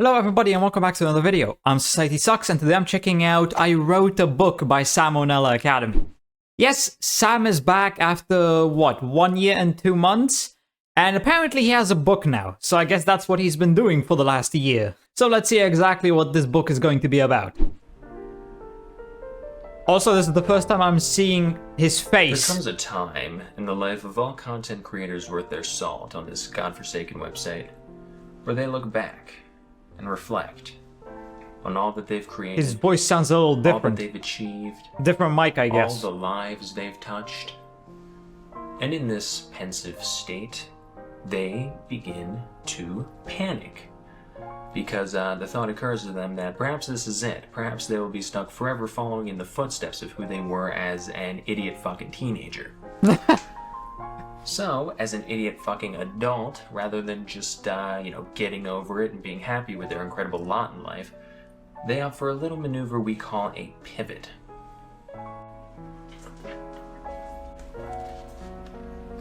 Hello everybody and welcome back to another video. I'm SocietySucks and today I'm checking out I Wrote a Book by Sam O'Nella Academy. Yes, Sam is back after, 1 year and 2 months? And apparently he has a book now, so I guess that's what he's been doing for the last year. So let's see exactly what this book is going to be about. Also, this is the first time I'm seeing his face. There comes a time in the life of all content creators worth their salt on this godforsaken website where they look back and reflect on all that they've created. His voice sounds a little different. All that they've achieved. Different mic, I guess. All the lives they've touched. And in this pensive state, they begin to panic. Because the thought occurs to them that perhaps this is it. Perhaps they will be stuck forever following in the footsteps of who they were as an idiot fucking teenager. So, as an idiot fucking adult, rather than just, getting over it and being happy with their incredible lot in life, they opt for a little maneuver we call a pivot.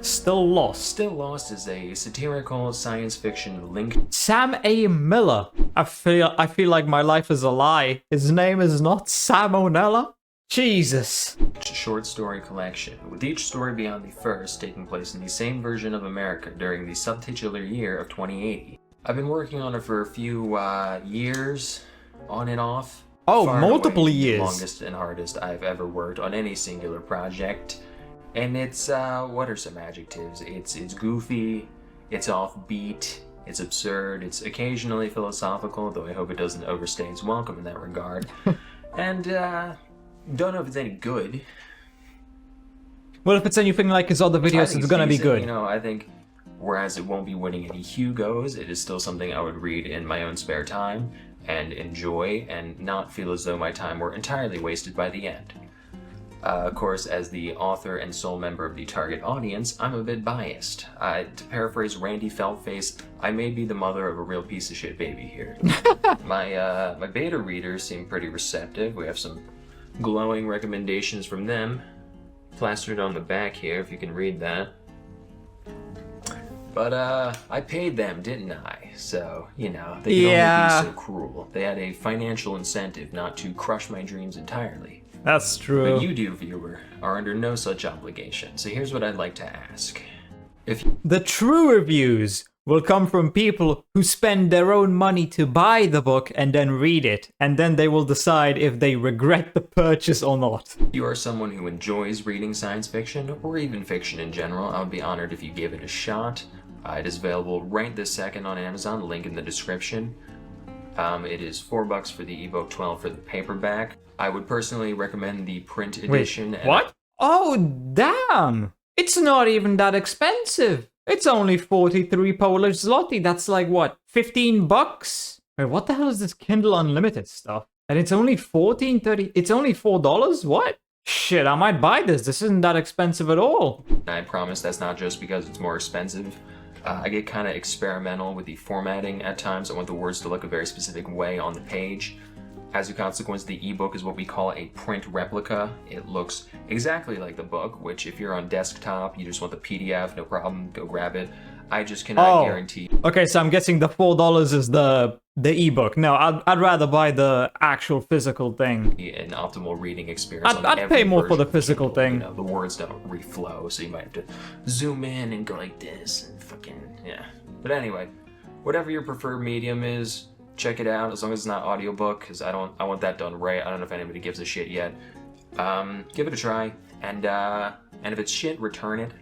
Still Lost. Still Lost is a satirical science fiction link. Sam A. Miller. I feel like my life is a lie. His name is not Sam O'Nella? Jesus. Short story collection, with each story beyond the first taking place in the same version of America during the subtitular year of 2080. I've been working on it for a few years, on and off. Oh, Far and multiple away years. The longest and hardest I've ever worked on any singular project. And it's, what are some adjectives? It's goofy, it's offbeat, it's absurd, it's occasionally philosophical, though I hope it doesn't overstay its welcome in that regard. And, don't know if it's any good. Well, if it's anything like his other videos, it's gonna be good. You know, I think, whereas it won't be winning any Hugos, it is still something I would read in my own spare time and enjoy and not feel as though my time were entirely wasted by the end. Of course, as the author and sole member of the target audience, I'm a bit biased. To paraphrase Randy Feltface, I may be the mother of a real piece of shit baby here. My beta readers seem pretty receptive. We have some glowing recommendations from them, plastered on the back here, if you can read that. But, I paid them, didn't I? So, you know, they can only be so cruel. They had a financial incentive not to crush my dreams entirely. That's true. But you, dear viewer, are under no such obligation, so here's what I'd like to ask. The true reviews will come from people who spend their own money to buy the book and then read it, and then they will decide if they regret the purchase or not. If you are someone who enjoys reading science fiction, or even fiction in general, I would be honored if you gave it a shot. It is available right this second on Amazon, link in the description. It is $4 for the ebook, $12 for the paperback. I would personally recommend the print edition. Wait, what? Oh, damn! It's not even that expensive. It's only 43 Polish zloty. That's like, what, 15 bucks? Wait, what the hell is this Kindle Unlimited stuff? And it's only it's only $4? What? Shit, I might buy this. This isn't that expensive at all. I promise that's not just because it's more expensive. I get kind of experimental with the formatting at times. I want the words to look a very specific way on the page. As a consequence, the ebook is what we call a print replica. It looks exactly like the book, which if you're on desktop, you just want the PDF, no problem, go grab it. I just cannot guarantee. Okay, so I'm guessing the $4 is the ebook. No, I'd rather buy the actual physical thing. An optimal reading experience. I'd pay more for the physical thing. You know, the words don't reflow, so you might have to zoom in and go like this and fucking, yeah. But anyway, whatever your preferred medium is, check it out, as long as it's not audiobook, because I want that done right. I don't know if anybody gives a shit yet. Give it a try, and if it's shit, return it.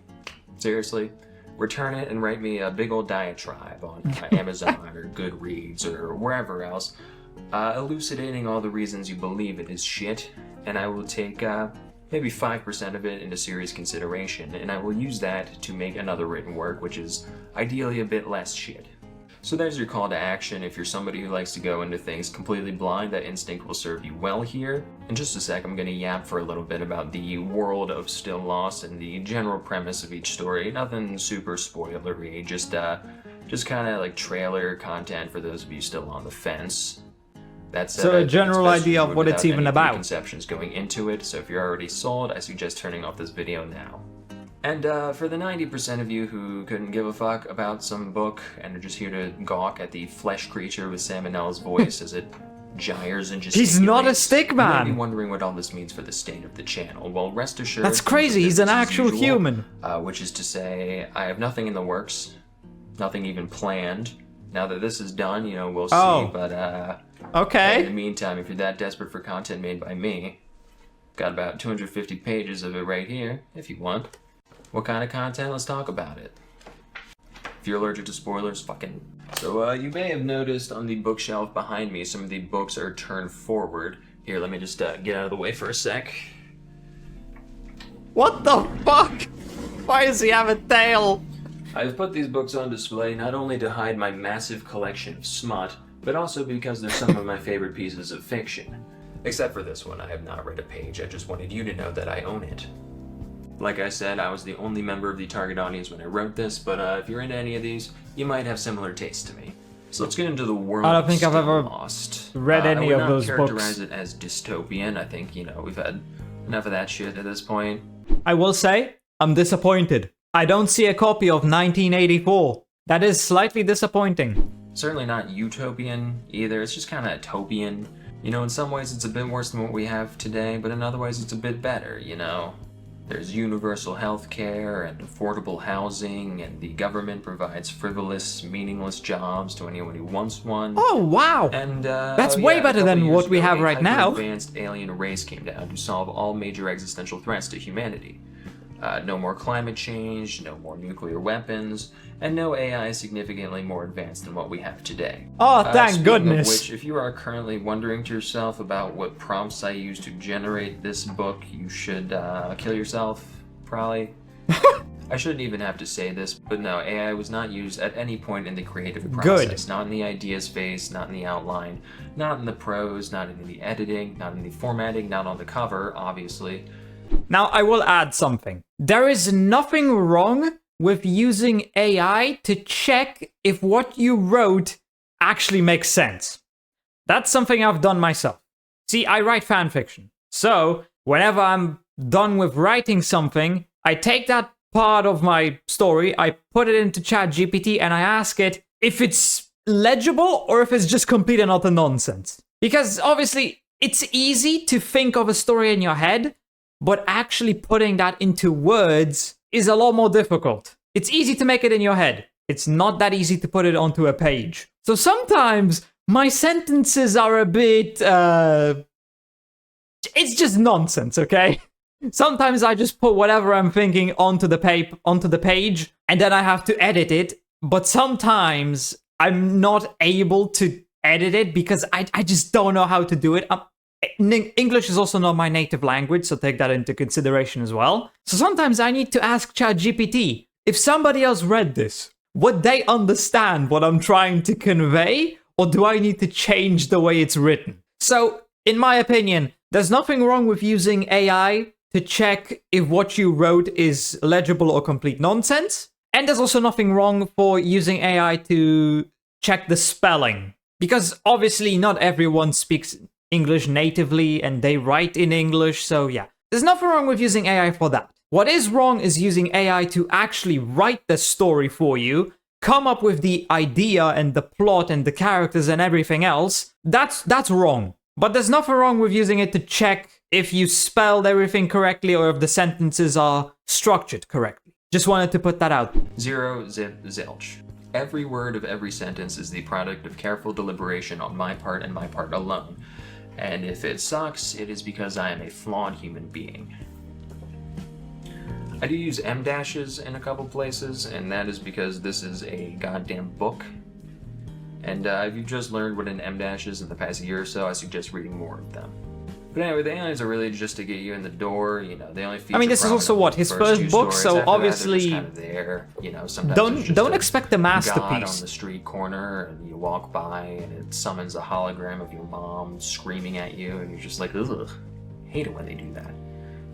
Seriously, return it and write me a big old diatribe on Amazon or Goodreads or wherever else, elucidating all the reasons you believe it is shit, and I will take maybe 5% of it into serious consideration, and I will use that to make another written work, which is ideally a bit less shit. So there's your call to action. If you're somebody who likes to go into things completely blind, that instinct will serve you well here. In just a sec, I'm going to yap for a little bit about the world of Still Lost and the general premise of each story. Nothing super spoilery, just kind of like trailer content for those of you still on the fence. That's so a general idea of what it's even about. Conceptions going into it. So if you're already sold, I suggest turning off this video now. And for the 90% of you who couldn't give a fuck about some book and are just here to gawk at the flesh creature with salmonella's voice as it gyres and just He's not a stick you may be man. wondering what all this means for the state of the channel. Well, rest assured, That's crazy. He's an business as actual usual, human. which is to say, I have nothing in the works, nothing even planned. Now that this is done, you know, we'll see. Oh. But in Okay. the meantime, if you're that desperate for content made by me, got about 250 pages of it right here, if you want. What kind of content? Let's talk about it. If you're allergic to spoilers, fucking... So, you may have noticed on the bookshelf behind me, some of the books are turned forward. Here, let me just get out of the way for a sec. What the fuck? Why does he have a tail? I've put these books on display not only to hide my massive collection of smut, but also because they're some of my favorite pieces of fiction. Except for this one, I have not read a page, I just wanted you to know that I own it. Like I said, I was the only member of the target audience when I wrote this, but if you're into any of these, you might have similar tastes to me. So let's get into the world I don't think of I've ever Lost. read any of those books. I would not characterize books. it as dystopian. I think, you know, we've had enough of that shit at this point. I will say, I'm disappointed. I don't see a copy of 1984. That is slightly disappointing. Certainly not utopian either, it's just kind of utopian. You know, in some ways it's a bit worse than what we have today, but in other ways it's a bit better, you know? There's universal health care and affordable housing, and the government provides frivolous, meaningless jobs to anyone who wants one. Oh, wow. And That's oh, way yeah, better a couple than years what we ago, have a right now. hyper-advanced alien race came down to solve all major existential threats to humanity. No more climate change, no more nuclear weapons, and no AI significantly more advanced than what we have today. Oh, thank Speaking goodness. Of which, if you are currently wondering to yourself about what prompts I used to generate this book, you should kill yourself, probably. I shouldn't even have to say this, but no, AI was not used at any point in the creative process. Good. Not in the ideas phase, not in the outline, not in the prose, not in the editing, not in the formatting, not on the cover, obviously. Now, I will add something. There is nothing wrong with using AI to check if what you wrote actually makes sense. That's something I've done myself. See, I write fanfiction. So, whenever I'm done with writing something, I take that part of my story, I put it into ChatGPT, and I ask it if it's legible or if it's just complete and utter nonsense. Because, obviously, it's easy to think of a story in your head, but actually putting that into words is a lot more difficult. It's easy to make it in your head. It's not that easy to put it onto a page. So sometimes my sentences are a bit, it's just nonsense, okay? Sometimes I just put whatever I'm thinking onto the page, and then I have to edit it. But sometimes I'm not able to edit it because I just don't know how to do it. English is also not my native language, so take that into consideration as well. So sometimes I need to ask ChatGPT, if somebody else read this, would they understand what I'm trying to convey, or do I need to change the way it's written? So, in my opinion, there's nothing wrong with using AI to check if what you wrote is legible or complete nonsense. And there's also nothing wrong for using AI to check the spelling. Because obviously not everyone speaks English natively and they write in English, so yeah. There's nothing wrong with using AI for that. What is wrong is using AI to actually write the story for you, come up with the idea and the plot and the characters and everything else. That's wrong. But there's nothing wrong with using it to check if you spelled everything correctly or if the sentences are structured correctly. Just wanted to put that out. Zero, zip, zilch. Every word of every sentence is the product of careful deliberation on my part and my part alone. And if it sucks, it is because I am a flawed human being. I do use M dashes in a couple places, and that is because this is a goddamn book. And if you've just learned what an M dash is in the past year or so, I suggest reading more of them. But anyway, the aliens are really just to get you in the door, you know, they only feature I mean, this is also what, his first two book, stories. so After that, obviously they're just kind of there, you know, sometimes there's just don't a expect a God masterpiece. on the street corner, and you walk by, and it summons a hologram of your mom screaming at you, and you're just like, ugh, hate it when they do that.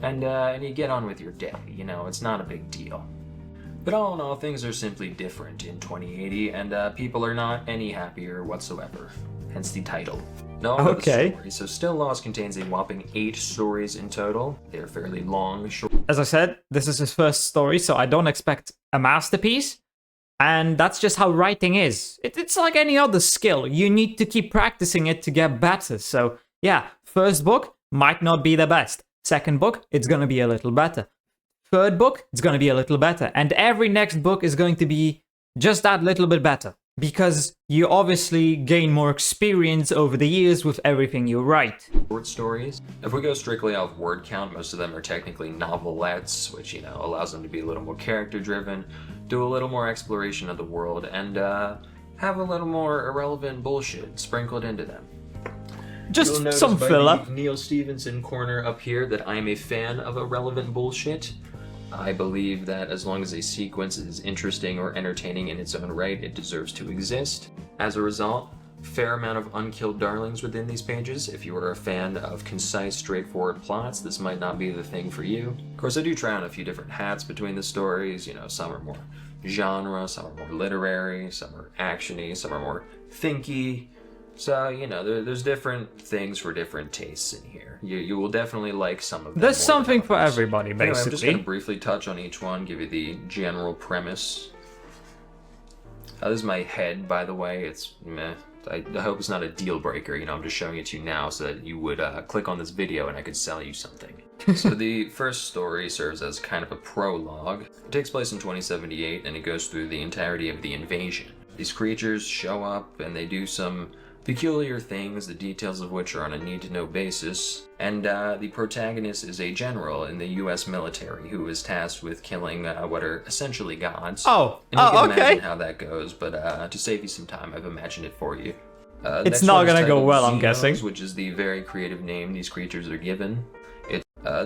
And you get on with your day, you know, it's not a big deal. But all in all, things are simply different in 2080, and people are not any happier whatsoever. Hence the title. No, Okay. the story. So Still Lost contains a whopping 8 stories in total. They're fairly long, short. as I said, this is his first story, so I don't expect a masterpiece. And that's just how writing is. It's like any other skill. You need to keep practicing it to get better. So yeah, first book might not be the best. Second book, it's gonna be a little better. Third book, it's gonna be a little better. And every next book is going to be just that little bit better. Because you obviously gain more experience over the years with everything you write. Short stories. If we go strictly off word count, most of them are technically novelettes, which, you know, allows them to be a little more character driven, do a little more exploration of the world, and have a little more irrelevant bullshit sprinkled into them. Just some filler. Neil Stevenson corner up here that I'm a fan of irrelevant bullshit. I believe that as long as a sequence is interesting or entertaining in its own right, it deserves to exist. As a result, fair amount of unkilled darlings within these pages. If you are a fan of concise, straightforward plots, this might not be the thing for you. Of course, I do try on a few different hats between the stories. You know, some are more genre, some are more literary, some are actiony, some are more thinky. So, you know, there's different things for different tastes in here. You will definitely like some of them. There's something for everybody, basically. Anyway, I'm just going to briefly touch on each one, give you the general premise. This is my head, by the way. It's meh. I hope it's not a deal breaker. You know, I'm just showing it to you now so that you would click on this video and I could sell you something. So the first story serves as kind of a prologue. It takes place in 2078 and it goes through the entirety of the invasion. These creatures show up and they do some peculiar things, the details of which are on a need-to-know basis, and the protagonist is a general in the US military who is tasked with killing what are essentially gods. Oh, and you can okay. imagine how that goes, but to save you some time, I've imagined it for you. It's not gonna go well, I'm Xenos, guessing. Which is the very creative name these creatures are given.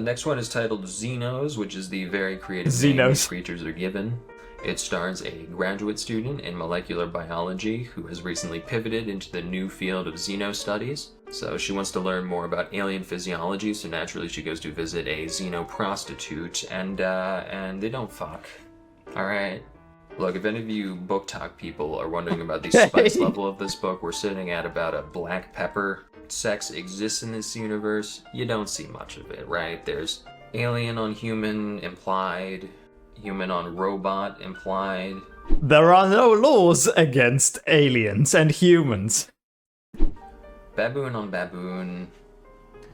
Next one is titled Xenos, which is the very creative name these creatures are given. It stars a graduate student in molecular biology who has recently pivoted into the new field of xenostudies. So she wants to learn more about alien physiology, so naturally she goes to visit a xenoprostitute, and they don't fuck. Alright? Look, if any of you book talk people are wondering about the spice level of this book, we're sitting at about a black pepper. Sex exists in this universe, you don't see much of it, right? There's alien on human implied, human on robot implied. There are no laws against aliens and humans. Baboon on baboon.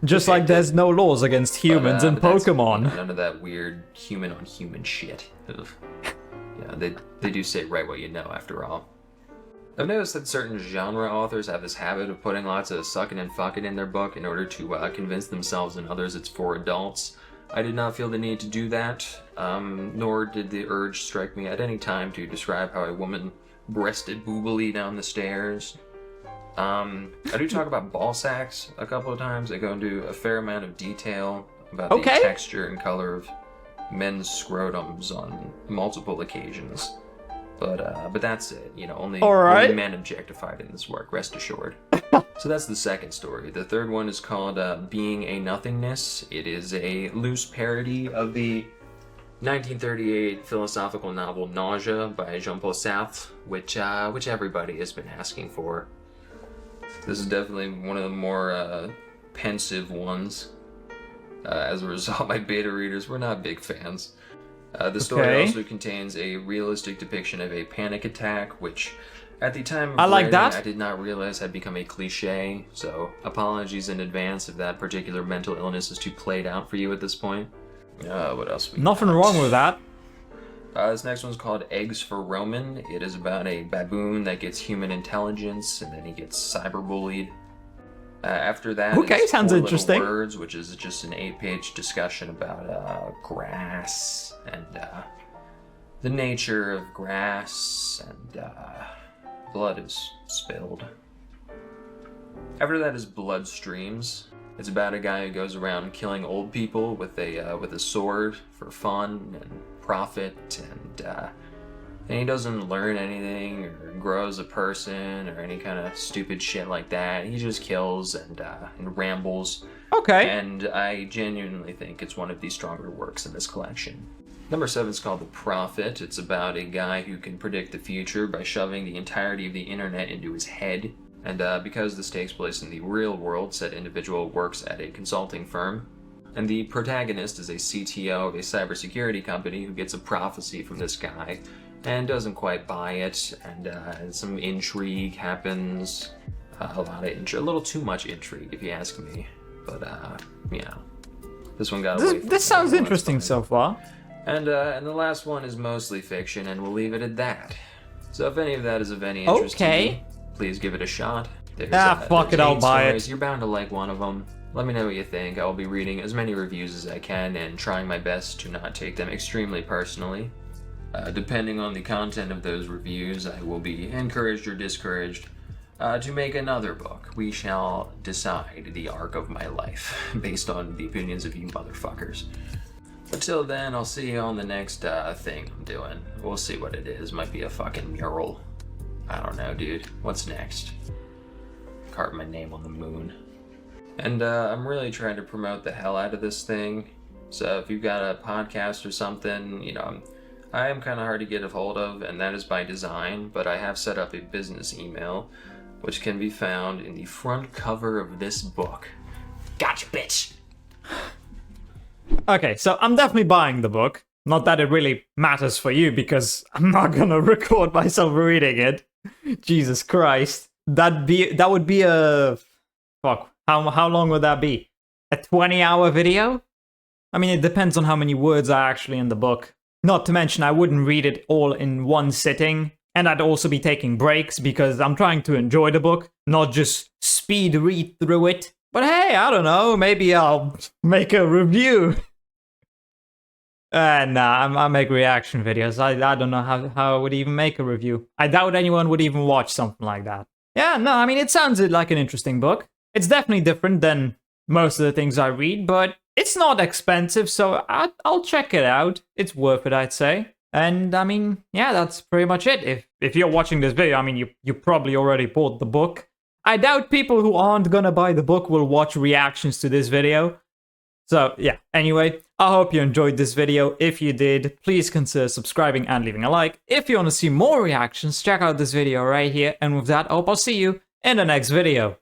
Just like there's no laws against humans in Pokemon. None of that weird human on human shit. Ugh. Yeah, they do say write what you know after all. I've noticed that certain genre authors have this habit of putting lots of sucking and fucking in their book in order to convince themselves and others it's for adults. I did not feel the need to do that, nor did the urge strike me at any time to describe how a woman breasted boobily down the stairs. I do talk about ball sacks a couple of times. I go into a fair amount of detail about the texture and color of men's scrotums on multiple occasions. But that's it. You know, only men objectified in this work, rest assured. So that's the second story. The third one is called Being a Nothingness. It is a loose parody of the 1938 philosophical novel Nausea by Jean-Paul Sartre, which everybody has been asking for. This is definitely one of the more pensive ones. As a result, my beta readers were not big fans. The story also contains a realistic depiction of a panic attack, which at the time of writing, I did not realize had become a cliche, so apologies in advance if that particular mental illness is too played out for you at this point. What else? Nothing wrong with that. This next one's called Eggs for Roman. It is about a baboon that gets human intelligence, and then he gets cyberbullied. After that, sounds interesting. Words, which is just an 8-page discussion about grass and the nature of grass, and blood is spilled. After that is Blood Streams. It's about a guy who goes around killing old people with a sword for fun and profit, and he doesn't learn anything or grow as a person or any kind of stupid shit like that. He just kills and rambles. Okay. And I genuinely think it's one of the stronger works in this collection. Number 7 is called The Prophet. It's about a guy who can predict the future by shoving the entirety of the internet into his head. And because this takes place in the real world, said individual works at a consulting firm. And the protagonist is a CTO of a cybersecurity company who gets a prophecy from this guy and doesn't quite buy it, and some intrigue happens. A little too much intrigue, if you ask me. But, this one got away from This sounds interesting so far. And the last one is mostly fiction, and we'll leave it at that. So if any of that is of any interest to you, please give it a shot. Fuck it, I'll buy it. You're bound to like one of them. Let me know what you think. I will be reading as many reviews as I can and trying my best to not take them extremely personally. Depending on the content of those reviews, I will be encouraged or discouraged to make another book. We shall decide the arc of my life based on the opinions of you motherfuckers. Until then, I'll see you on the next thing I'm doing. We'll see what it is. Might be a fucking mural. I don't know, dude. What's next? Carve my name on the moon. And I'm really trying to promote the hell out of this thing. So if you've got a podcast or something, you know, I am kind of hard to get a hold of, and that is by design, but I have set up a business email, which can be found in the front cover of this book. Gotcha, bitch! Okay, so I'm definitely buying the book. Not that it really matters for you, because I'm not gonna record myself reading it. Jesus Christ. That would be a... Fuck. How long would that be? A 20-hour video? I mean, it depends on how many words are actually in the book. Not to mention, I wouldn't read it all in one sitting. And I'd also be taking breaks because I'm trying to enjoy the book, not just speed read through it. But hey, I don't know, maybe I'll make a review. Nah, I make reaction videos. I don't know how I would even make a review. I doubt anyone would even watch something like that. Yeah, no, I mean, it sounds like an interesting book. It's definitely different than most of the things I read, but it's not expensive, so I'll check it out. It's worth it, I'd say. And I mean, yeah, that's pretty much it. If you're watching this video, I mean, you probably already bought the book. I doubt people who aren't gonna buy the book will watch reactions to this video. So yeah, anyway, I hope you enjoyed this video. If you did, please consider subscribing and leaving a like. If you want to see more reactions, check out this video right here. And with that, I hope I'll see you in the next video.